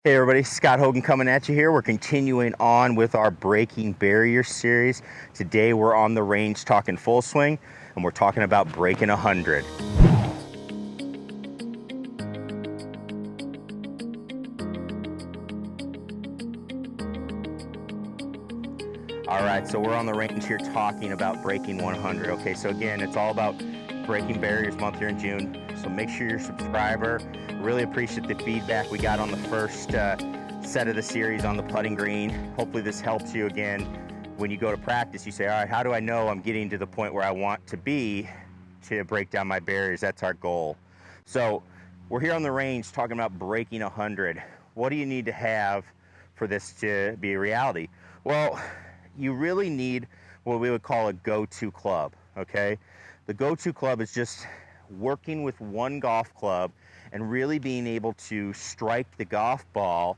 Hey everybody, Scott Hogan coming at you here. We're continuing on with our Breaking Barrier series. Today we're on the range talking full swing, and we're talking about breaking 100. All right, so we're on the range here talking about breaking 100. Okay, so again, it's all about Breaking Barriers month here in June. So make sure you're a subscriber. Really appreciate the feedback we got on the first set of the series on the putting green. Hopefully this helps you again when you go to practice. You say, all right, how do I know I'm getting to the point where I want to be to break down my barriers? That's our goal. So we're here on the range talking about breaking 100. What do you need to have for this to be a reality? Well, you really need what we would call a go-to club, okay? The go-to club is just working with one golf club and really being able to strike the golf ball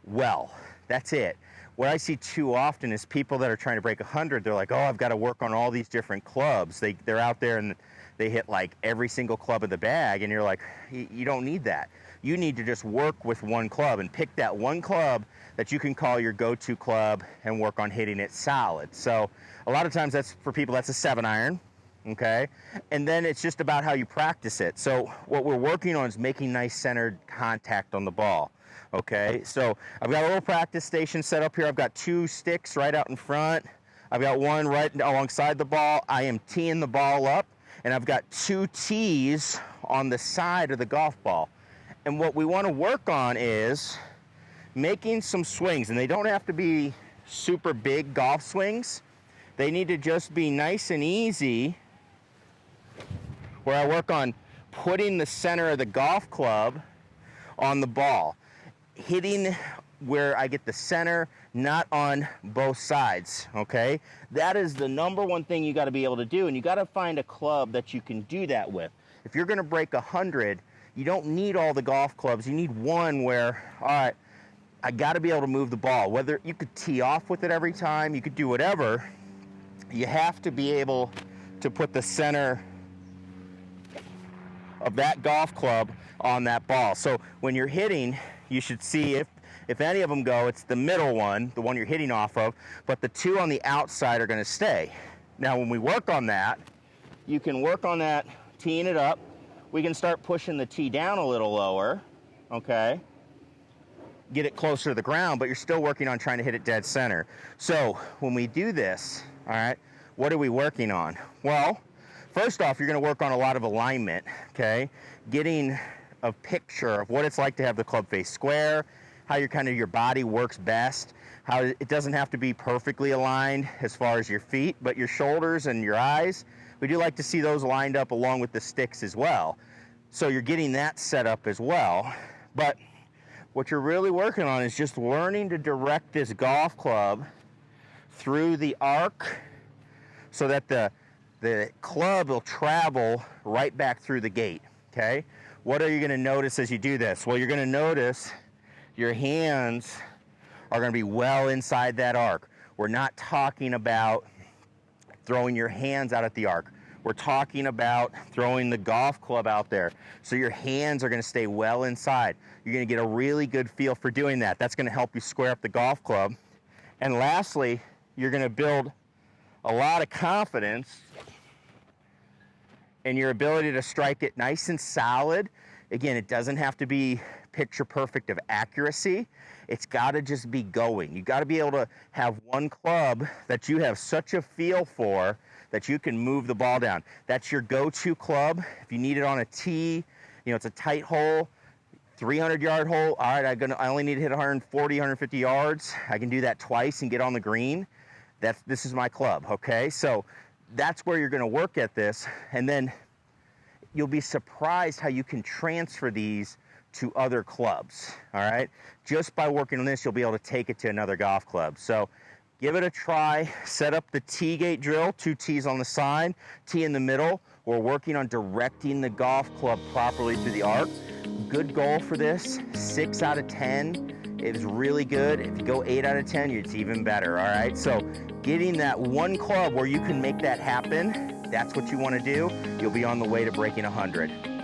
well. That's it. What I see too often is people that are trying to break 100, they're like, oh, I've got to work on all these different clubs. They're out there and they hit like every single club in the bag, and you're like, you don't need that. You need to just work with one club and pick that one club that you can call your go-to club and work on hitting it solid. So a lot of times that's for people, that's a 7-iron, okay? And then it's just about how you practice it. So what we're working on is making nice centered contact on the ball, okay? So I've got a little practice station set up here. I've got 2 sticks right out in front. I've got one right alongside the ball. I am teeing the ball up, and I've got 2 tees on the side of the golf ball. And what we want to work on is making some swings, and they don't have to be super big golf swings. They need to just be nice and easy, where I work on putting the center of the golf club on the ball, hitting where I get the center, not on both sides, okay? That is the number one thing you got to be able to do, and you got to find a club that you can do that with. If you're going to break 100, you don't need all the golf clubs. You need one where, all right, I got to be able to move the ball. Whether you could tee off with it every time, you could do whatever, you have to be able to put the center of that golf club on that ball. So when you're hitting, you should see if any of them go, it's the middle one, the one you're hitting off of, but the 2 on the outside are going to stay. Now when we work on that, you can work on that, teeing it up. We can start pushing the tee down a little lower, okay? Get it closer to the ground, but you're still working on trying to hit it dead center. So when we do this, all right, what are we working on? Well, first off, you're going to work on a lot of alignment, okay? Getting a picture of what it's like to have the club face square, how your body works best, how it doesn't have to be perfectly aligned as far as your feet, but your shoulders and your eyes, we do like to see those lined up along with the sticks as well. So you're getting that set up as well. But what you're really working on is just learning to direct this golf club through the arc so that the club will travel right back through the gate, okay? What are you going to notice as you do this? Well, you're going to notice your hands are going to be well inside that arc. We're not talking about throwing your hands out at the arc. We're talking about throwing the golf club out there. So your hands are going to stay well inside. You're going to get a really good feel for doing that. That's going to help you square up the golf club. And lastly, you're going to build a lot of confidence in your ability to strike it nice and solid. Again, it doesn't have to be picture perfect of accuracy. It's got to just be going. You got to be able to have one club that you have such a feel for that you can move the ball down. That's your go-to club. If you need it on a tee, it's a tight hole, 300-yard hole. All right, I only need to hit 140, 150 yards. I can do that twice and get on the green. This is my club, okay? So that's where you're going to work at this, and then you'll be surprised how you can transfer these to other clubs, all right? Just by working on this, you'll be able to take it to another golf club. So give it a try. Set up the tee gate drill, 2 tees on the side, tee in the middle. We're working on directing the golf club properly through the arc. Good goal for this, 6 out of 10. It is really good. If you go 8 out of 10, it's even better, all right? So getting that one club where you can make that happen, that's what you want to do. You'll be on the way to breaking 100.